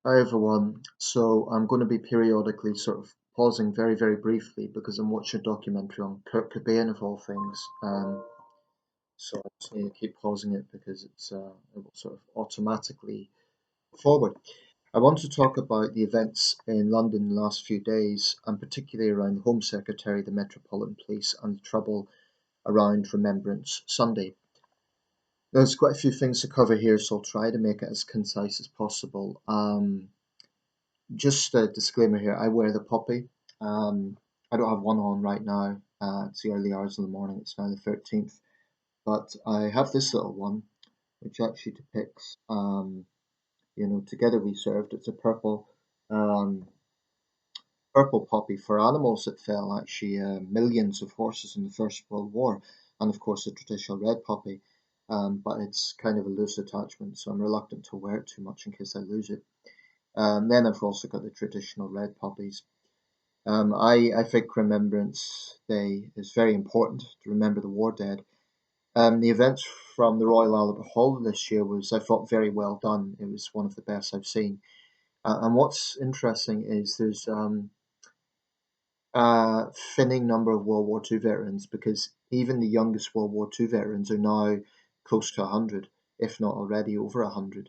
Hi everyone. So I'm going to be periodically sort of pausing very, very briefly because I'm watching a documentary on Kurt Cobain of all things. So I just need to keep pausing it because it will sort of automatically forward. I want to talk about the events in London the last few days, and particularly around the Home Secretary, the Metropolitan Police, and the trouble around Remembrance Sunday. There's quite a few things to cover here, so I'll try to make it as concise as possible. Just a disclaimer here, I wear the poppy. Um, I don't have one on right now. It's the early hours of the morning. It's now the 13th. But I have this little one, which actually depicts, Together We Served. It's a um, purple poppy for animals that fell, actually, millions of horses in the First World War. And of course, the traditional red poppy. But it's kind of a loose attachment, so I'm reluctant to wear it too much in case I lose it. Then I've also got the traditional red poppies. I think Remembrance Day is very important to remember the war dead. The events from the Royal Albert Hall this year was, I thought, very well done. It was one of the best I've seen. And what's interesting is there's a thinning number of World War II veterans because even the youngest World War II veterans are now close to 100, if not already over 100.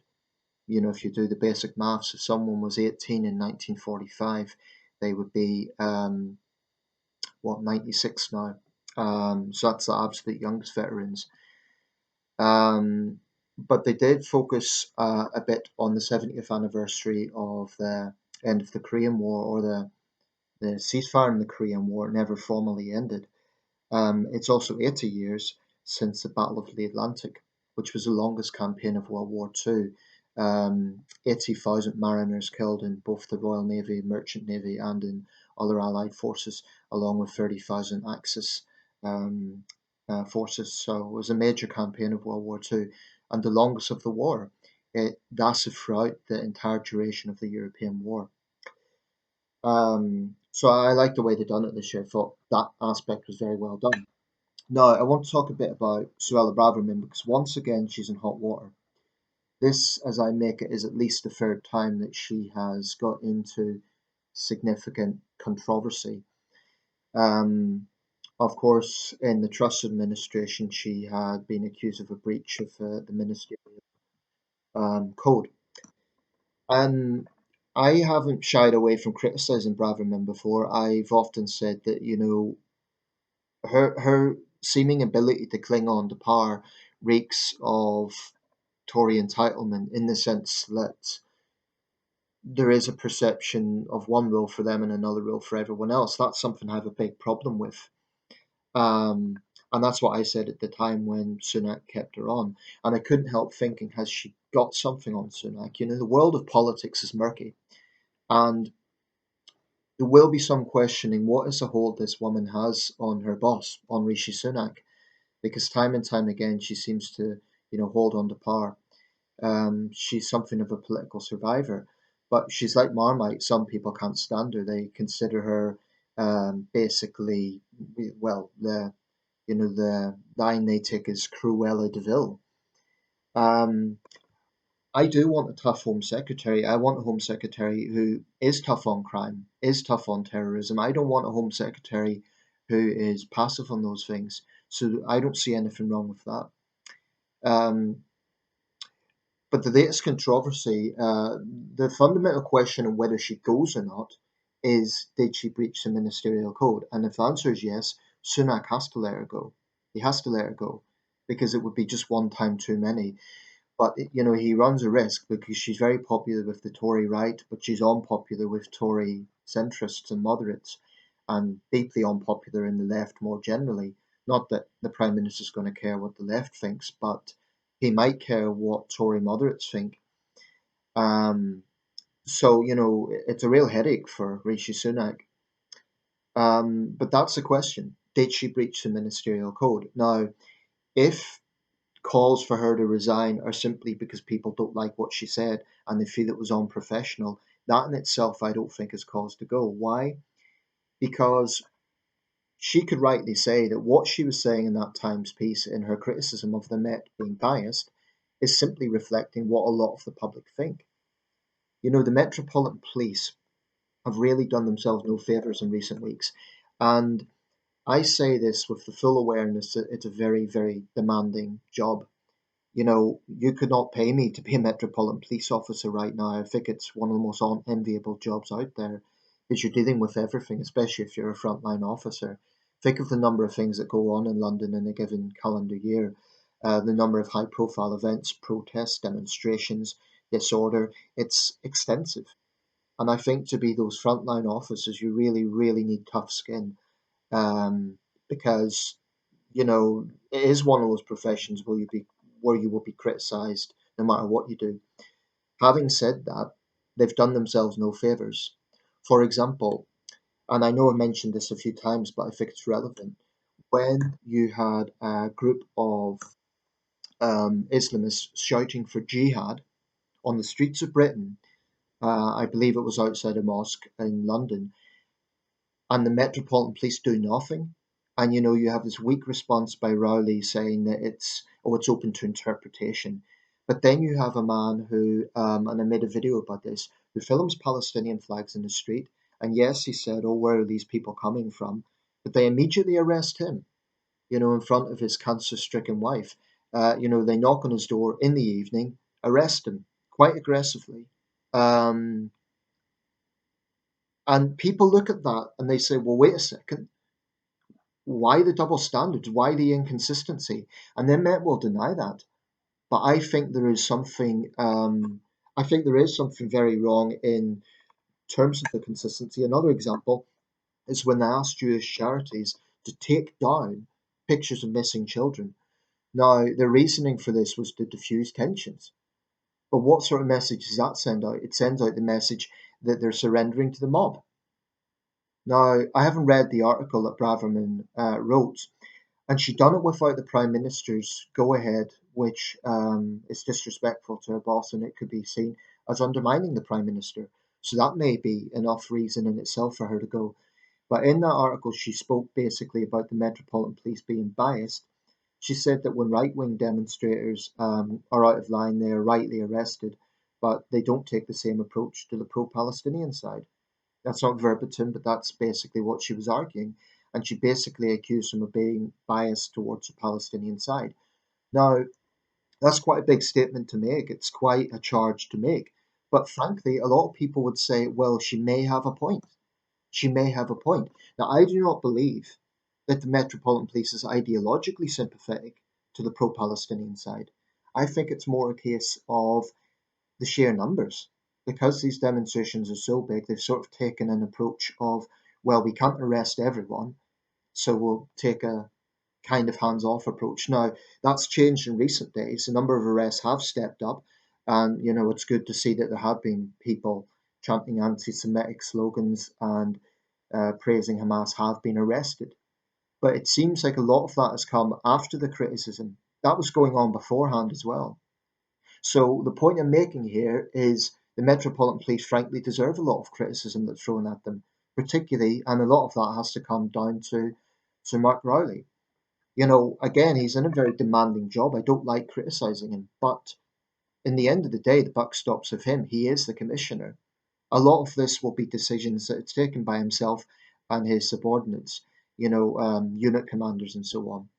If you do the basic maths, if someone was 18 in 1945, they would be 96 now. So that's the absolute youngest veterans. Um, but they did focus a bit on the 70th anniversary of the end of the Korean War, or the ceasefire in the Korean War never formally ended. It's also 80 years since the Battle of the Atlantic, which was the longest campaign of World War II. 80,000 mariners killed in both the Royal Navy, Merchant Navy, and in other Allied forces, along with 30,000 Axis um, forces. So it was a major campaign of World War II and the longest of the war. It lasted throughout the entire duration of the European War. So I like the way they done it this year. I thought that aspect was very well done. Now, I want to talk a bit about Suella Braverman because once again she's in hot water. This, as I make it, is at least the third time that she has got into significant controversy. Um, of course, in the Truss administration, she had been accused of a breach of the ministerial code. And I haven't shied away from criticizing Braverman before. I've often said that, her seeming ability to cling on to power reeks of Tory entitlement in the sense that there is a perception of one rule for them and another rule for everyone else. That's something I have a big problem with. Um, and that's what I said at the time when Sunak kept her on. And I couldn't help thinking, has she got something on Sunak? The world of politics is murky. And there will be some questioning what is the hold this woman has on her boss, on Rishi Sunak, because time and time again she seems to, hold on to power. She's something of a political survivor, but she's like Marmite. Some people can't stand her. They consider her basically, well, the line they take is Cruella de Vil. Um, I do want a tough Home Secretary. I want a Home Secretary who is tough on crime, is tough on terrorism. I don't want a Home Secretary who is passive on those things. So I don't see anything wrong with that. Um, But the latest controversy, the fundamental question of whether she goes or not, is did she breach the ministerial code? And if the answer is yes, Sunak has to let her go. He has to let her go because it would be just one time too many. But he runs a risk because she's very popular with the Tory right, but she's unpopular with Tory centrists and moderates, and deeply unpopular in the left more generally. Not that the Prime Minister's going to care what the left thinks, but he might care what Tory moderates think. Um, so, it's a real headache for Rishi Sunak. But that's the question. Did she breach the ministerial code? Now, if calls for her to resign are simply because people don't like what she said and they feel it was unprofessional, that in itself I don't think is cause to go. Why? Because she could rightly say that what she was saying in that Times piece in her criticism of the Met being biased is simply reflecting what a lot of the public think. The Metropolitan Police have really done themselves no favours in recent weeks. And I say this with the full awareness that it's a very, very demanding job. You could not pay me to be a Metropolitan Police officer right now. I think it's one of the most unenviable jobs out there because you're dealing with everything, especially if you're a frontline officer. Think of the number of things that go on in London in a given calendar year, the number of high profile events, protests, demonstrations, disorder. It's extensive. And I think to be those frontline officers, you really, really need tough skin, because it is one of those professions where you will be criticised no matter what you do. Having said that, they've done themselves no favours. For example, and I know I mentioned this a few times, but I think it's relevant. When you had a group of Islamists shouting for jihad on the streets of Britain, I believe it was outside a mosque in London, and the Metropolitan Police do nothing. And you have this weak response by Rowley saying that it's open to interpretation. But then you have a man who, and I made a video about this, who films Palestinian flags in the street. And yes, he said, "Oh, where are these people coming from?" But they immediately arrest him, in front of his cancer-stricken wife. They knock on his door in the evening, arrest him quite aggressively. Um, and people look at that and they say, "Well, wait a second. Why the double standards? Why the inconsistency?" And then Met will deny that. But I think there is something. I think there is something very wrong in terms of the consistency. Another example is when they asked Jewish charities to take down pictures of missing children. Now, the reasoning for this was to diffuse tensions. But what sort of message does that send out? It sends out the message that they're surrendering to the mob. Now, I haven't read the article that Braverman wrote, and she done it without the Prime Minister's go-ahead, which is disrespectful to her boss, and it could be seen as undermining the Prime Minister. So that may be enough reason in itself for her to go. But in that article, she spoke basically about the Metropolitan Police being biased. She said that when right-wing demonstrators are out of line, they are rightly arrested, but they don't take the same approach to the pro-Palestinian side. That's not verbatim, but that's basically what she was arguing. And she basically accused him of being biased towards the Palestinian side. Now, that's quite a big statement to make. It's quite a charge to make. But frankly, a lot of people would say, well, she may have a point. She may have a point. Now, I do not believe that the Metropolitan Police is ideologically sympathetic to the pro Palestinian side. I think it's more a case of the sheer numbers. Because these demonstrations are so big, they've sort of taken an approach of, well, we can't arrest everyone, so we'll take a kind of hands off approach. Now, that's changed in recent days. The number of arrests have stepped up, and it's good to see that there have been people chanting anti Semitic slogans and praising Hamas have been arrested. But it seems like a lot of that has come after the criticism. That was going on beforehand as well. So the point I'm making here is the Metropolitan Police frankly deserve a lot of criticism that's thrown at them, particularly, and a lot of that has to come down to Mark Rowley. Again, he's in a very demanding job. I don't like criticising him, but in the end of the day, the buck stops with him. He is the commissioner. A lot of this will be decisions that it's taken by himself and his subordinates, unit commanders and so on.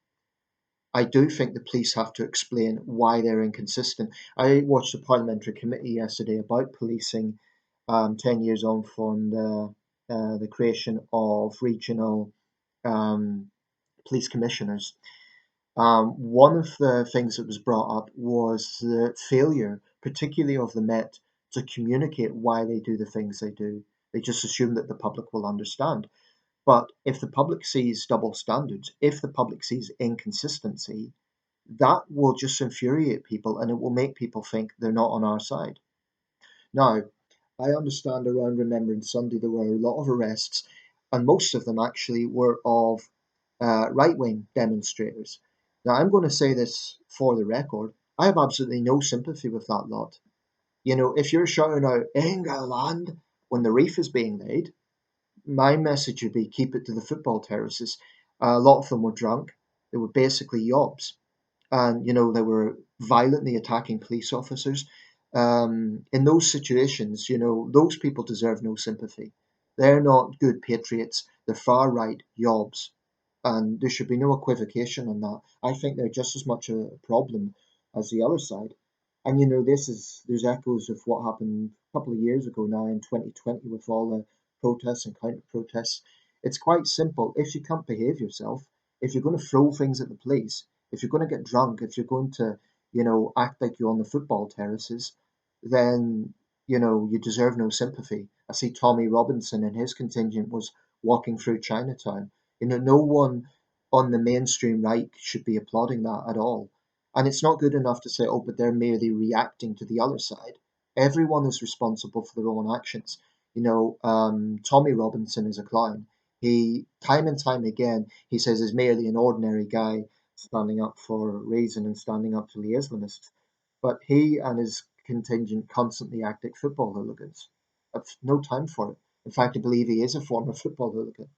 I do think the police have to explain why they're inconsistent. I watched a parliamentary committee yesterday about policing, 10 years on from the creation of regional um, police commissioners. One of the things that was brought up was the failure, particularly of the Met, to communicate why they do the things they do. They just assume that the public will understand. But if the public sees double standards, if the public sees inconsistency, that will just infuriate people and it will make people think they're not on our side. Now, I understand around Remembrance Sunday there were a lot of arrests, and most of them actually were of right wing demonstrators. Now, I'm going to say this for the record, I have absolutely no sympathy with that lot. If you're shouting out England when the reef is being laid, my message would be keep it to the football terraces. A lot of them were drunk. They were basically yobs. And, they were violently attacking police officers. In those situations, those people deserve no sympathy. They're not good patriots. They're far right yobs, and there should be no equivocation on that. I think they're just as much a problem as the other side. And there's echoes of what happened a couple of years ago now in 2020 with all the protests and counter protests. It's quite simple. If you can't behave yourself, if you're going to throw things at the police, if you're going to get drunk, if you're going to, act like you're on the football terraces, then you deserve no sympathy. I see Tommy Robinson and his contingent was walking through Chinatown. No one on the mainstream right should be applauding that at all. And it's not good enough to say, oh, but they're merely reacting to the other side. Everyone is responsible for their own actions. Tommy Robinson is a clown. He, time and time again, he says is merely an ordinary guy standing up for reason and standing up to the Islamists. But he and his contingent constantly act like football hooligans. I've no time for it. In fact, I believe he is a former football hooligan.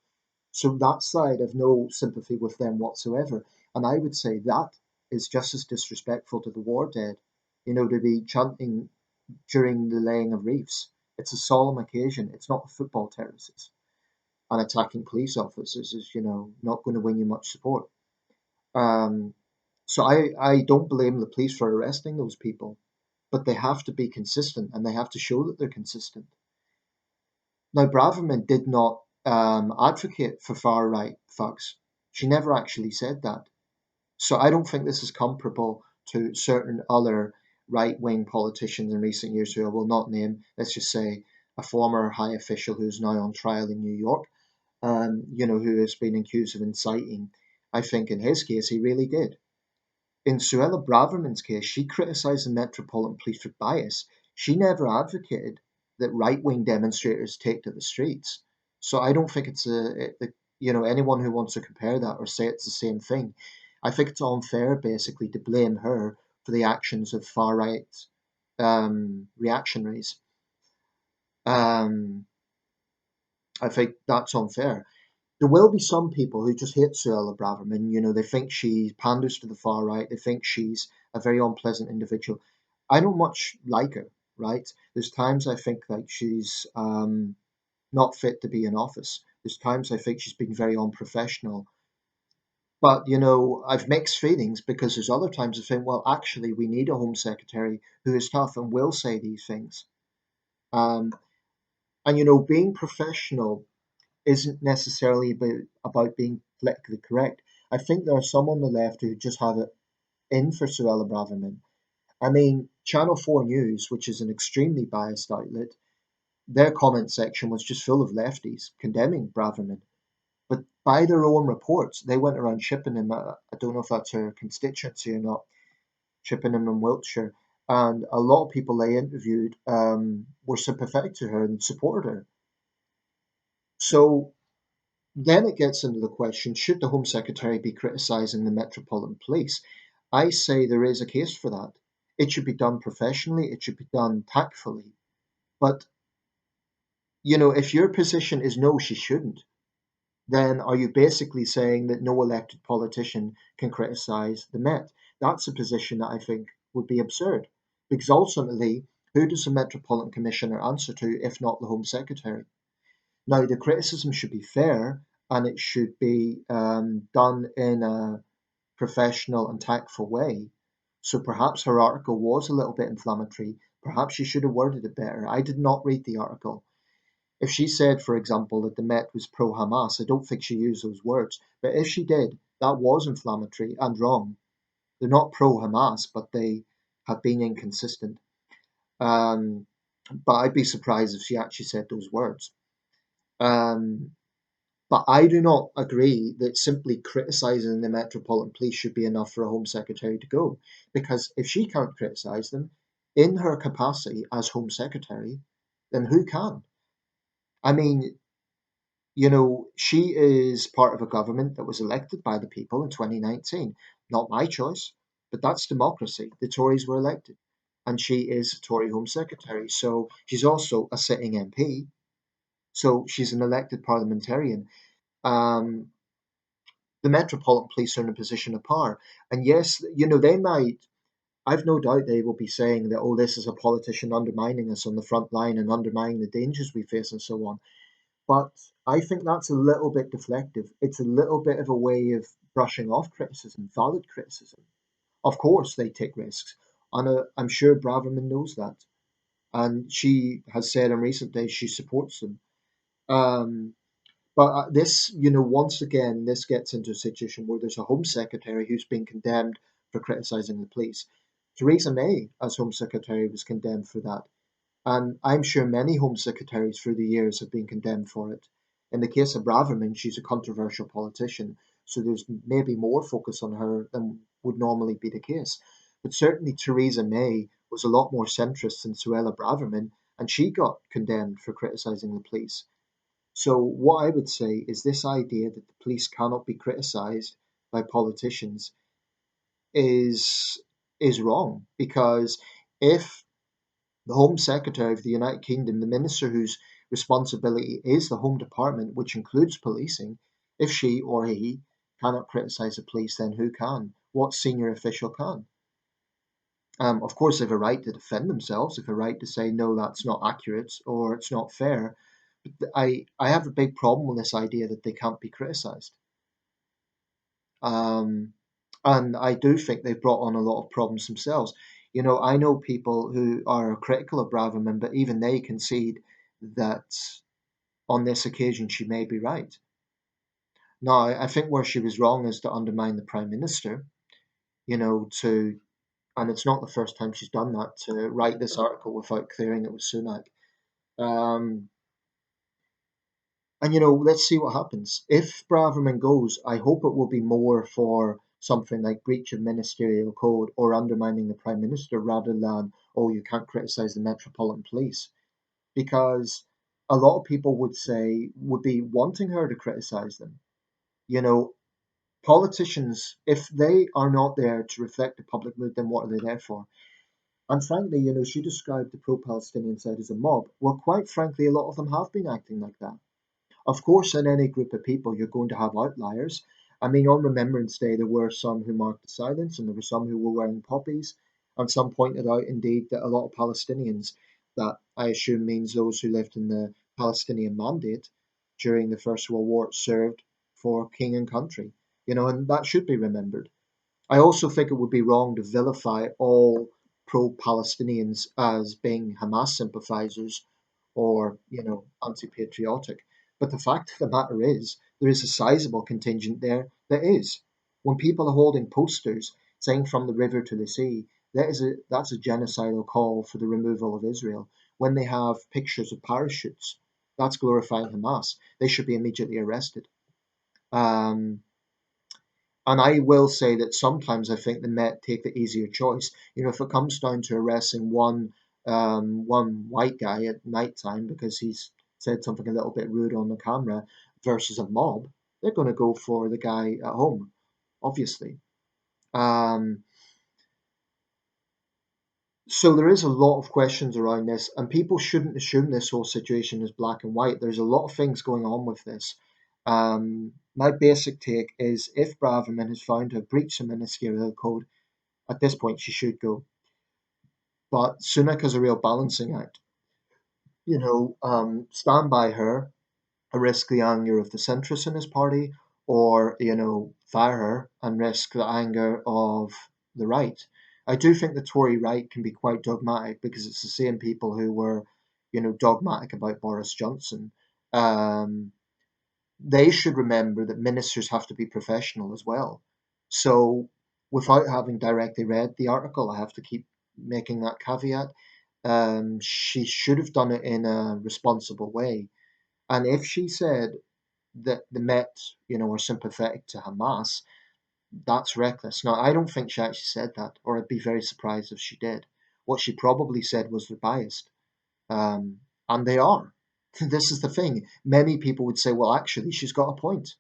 So that side, I've no sympathy with them whatsoever. And I would say that is just as disrespectful to the war dead, to be chanting during the laying of reefs. It's a solemn occasion. It's not football terraces. And attacking police officers is, not going to win you much support. Um, so I don't blame the police for arresting those people, but they have to be consistent and they have to show that they're consistent. Now, Braverman did not advocate for far right thugs. She never actually said that. So I don't think this is comparable to certain other right wing politicians in recent years who I will not name. Let's just say a former high official who's now on trial in New York, who has been accused of inciting. I think in his case, he really did. In Suella Braverman's case, she criticised the Metropolitan Police for bias. She never advocated that right-wing demonstrators take to the streets. So I don't think it's anyone who wants to compare that or say it's the same thing. I think it's unfair, basically, to blame her for the actions of far-right reactionaries. Um, I think that's unfair. There will be some people who just hate Suella Braverman. They think she panders to the far right. They think she's a very unpleasant individual. I don't much like her, right? There's times I think like she's not fit to be in office. There's times I think she's been very unprofessional. But, I've mixed feelings because there's other times I think, well, actually, we need a Home Secretary who is tough and will say these things. Um, and, being professional isn't necessarily about being politically correct. I think there are some on the left who just have it in for Suella Braverman. I mean, Channel 4 News, which is an extremely biased outlet, their comment section was just full of lefties condemning Braverman. But by their own reports, they went around Chippenham. I don't know if that's her constituency or not, Chippenham in Wiltshire. And a lot of people they interviewed were sympathetic to her and supported her. So then it gets into the question, should the Home Secretary be criticising the Metropolitan Police? I say there is a case for that. It should be done professionally, it should be done tactfully. But, if your position is no, she shouldn't, then are you basically saying that no elected politician can criticise the Met? That's a position that I think would be absurd. Because ultimately, who does the Metropolitan Commissioner answer to if not the Home Secretary? Now, the criticism should be fair and it should be done in a professional and tactful way. So perhaps her article was a little bit inflammatory. Perhaps she should have worded it better. I did not read the article. If she said, for example, that the Met was pro Hamas, I don't think she used those words. But if she did, that was inflammatory and wrong. They're not pro Hamas, but they have been inconsistent. Um, but I'd be surprised if she actually said those words. Um, But I do not agree that simply criticising the Metropolitan Police should be enough for a Home Secretary to go. Because if she can't criticise them in her capacity as Home Secretary, then who can? I mean, she is part of a government that was elected by the people in 2019. Not my choice, but that's democracy. The Tories were elected. And she is a Tory Home Secretary. So she's also a sitting MP. So she's an elected parliamentarian. Um, the Metropolitan Police are in a position of power. And yes, they might I've no doubt they will be saying that, oh, this is a politician undermining us on the front line and undermining the dangers we face and so on. But I think that's a little bit deflective. It's a little bit of a way of brushing off criticism, valid criticism. Of course, they take risks. And I'm sure Braverman knows that. And she has said in recent days she supports them. Um, but this, once again, this gets into a situation where there's a Home Secretary who's been condemned for criticising the police. Theresa May, as Home Secretary, was condemned for that. And I'm sure many Home Secretaries through the years have been condemned for it. In the case of Braverman, she's a controversial politician, so there's maybe more focus on her than would normally be the case. But certainly Theresa May was a lot more centrist than Suella Braverman, and she got condemned for criticising the police. So what I would say is this idea that the police cannot be criticised by politicians is is wrong, because if the Home Secretary of the United Kingdom, the minister whose responsibility is the Home Department, which includes policing, if she or he cannot criticise the police, then who can? What senior official can? Of course, they have a right to defend themselves, they have a right to say, no, that's not accurate or it's not fair. But I have a big problem with this idea that they can't be criticised. Um, and I do think they've brought on a lot of problems themselves. I know people who are critical of Braverman, but even they concede that on this occasion she may be right. Now, I think where she was wrong is to undermine the Prime Minister, and it's not the first time she's done that, to write this article without clearing it with Sunak. Um, and let's see what happens. If Braverman goes, I hope it will be more for something like breach of ministerial code or undermining the Prime Minister rather than, oh, you can't criticise the Metropolitan Police. Because a lot of people would be wanting her to criticise them. You know, Politicians, if they are not there to reflect the public mood, then what are they there for? And frankly, she described the pro Palestinian side as a mob. Well, quite frankly, a lot of them have been acting like that. Of course, in any group of people, you're going to have outliers. I mean, on Remembrance Day, there were some who marked the silence, and there were some who were wearing poppies. And some pointed out, indeed, that a lot of Palestinians, that I assume means those who lived in the Palestinian Mandate during the First World War, served for king and country. And that should be remembered. I also think it would be wrong to vilify all pro Palestinians as being Hamas sympathizers or, anti patriotic. But the fact of the matter is, there is a sizable contingent there that is. When people are holding posters saying from the river to the sea, that's a genocidal call for the removal of Israel. When they have pictures of parachutes, that's glorifying Hamas. They should be immediately arrested. Um, and I will say that sometimes I think the Met take the easier choice. If it comes down to arresting one white guy at night time because he's said something a little bit rude on the camera versus a mob, they're going to go for the guy at home, obviously. Um, so there is a lot of questions around this, and people shouldn't assume this whole situation is black and white. There's a lot of things going on with this. My basic take is if Braverman has found to have breached the ministerial code, at this point she should go. But Sunak has a real balancing act. Stand by her, risk the anger of the centrists in his party, or fire her and risk the anger of the right. I do think the Tory right can be quite dogmatic because it's the same people who were, dogmatic about Boris Johnson. Um, they should remember that ministers have to be professional as well. So, without having directly read the article, I have to keep making that caveat. She should have done it in a responsible way. And if she said that the Met, are sympathetic to Hamas, that's reckless. Now, I don't think she actually said that, or I'd be very surprised if she did. What she probably said was they're biased. And they are. This is the thing. Many people would say, well, actually, she's got a point.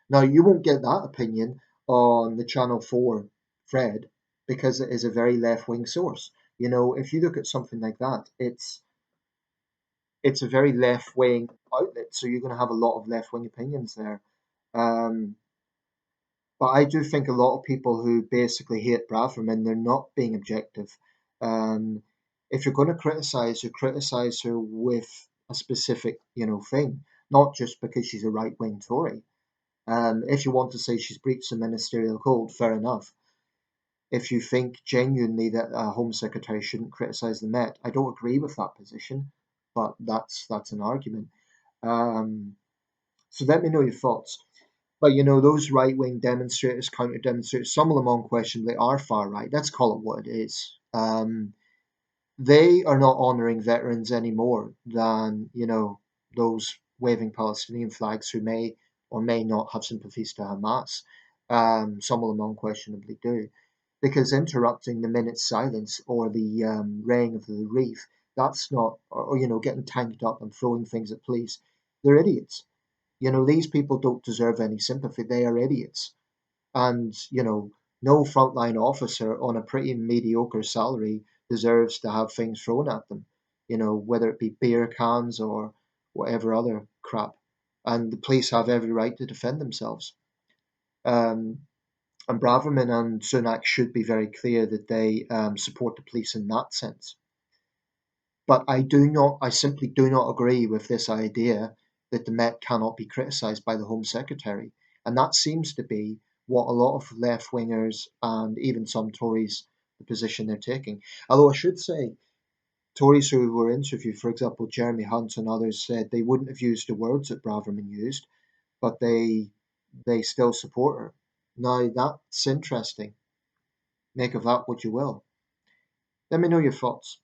Now, you won't get that opinion on the Channel 4 thread because it is a very left wing source. If you look at something like that, it's a very left wing outlet, so you're going to have a lot of left wing opinions there. Um, But I do think a lot of people who basically hate Braverman, they're not being objective. Um, if you're going to criticize her with a specific, thing, not just because she's a right wing Tory. If you want to say she's breached the ministerial code, fair enough. If you think genuinely that a Home Secretary shouldn't criticize the Met, I don't agree with that position, but that's an argument. Um, so let me know your thoughts. But those right wing demonstrators, counter demonstrators, some of them unquestionably are far right. Let's call it what it is. They are not honouring veterans any more than those waving Palestinian flags who may or may not have sympathies to Hamas. Some of them unquestionably do, because interrupting the minute's silence or the laying of the wreath, that's not, or getting tanked up and throwing things at police. They're idiots. These people don't deserve any sympathy. They are idiots. And, no frontline officer on a pretty mediocre salary deserves to have things thrown at them, whether it be beer cans or whatever other crap. And the police have every right to defend themselves. Um, and Braverman and Sunak should be very clear that they support the police in that sense. But I simply do not agree with this idea that the Met cannot be criticised by the Home Secretary. And that seems to be what a lot of left wingers and even some Tories, the position they're taking. Although I should say, Tories who were interviewed, for example, Jeremy Hunt and others, said they wouldn't have used the words that Braverman used, but they still support her. Now that's interesting. Make of that what you will. Let me know your thoughts.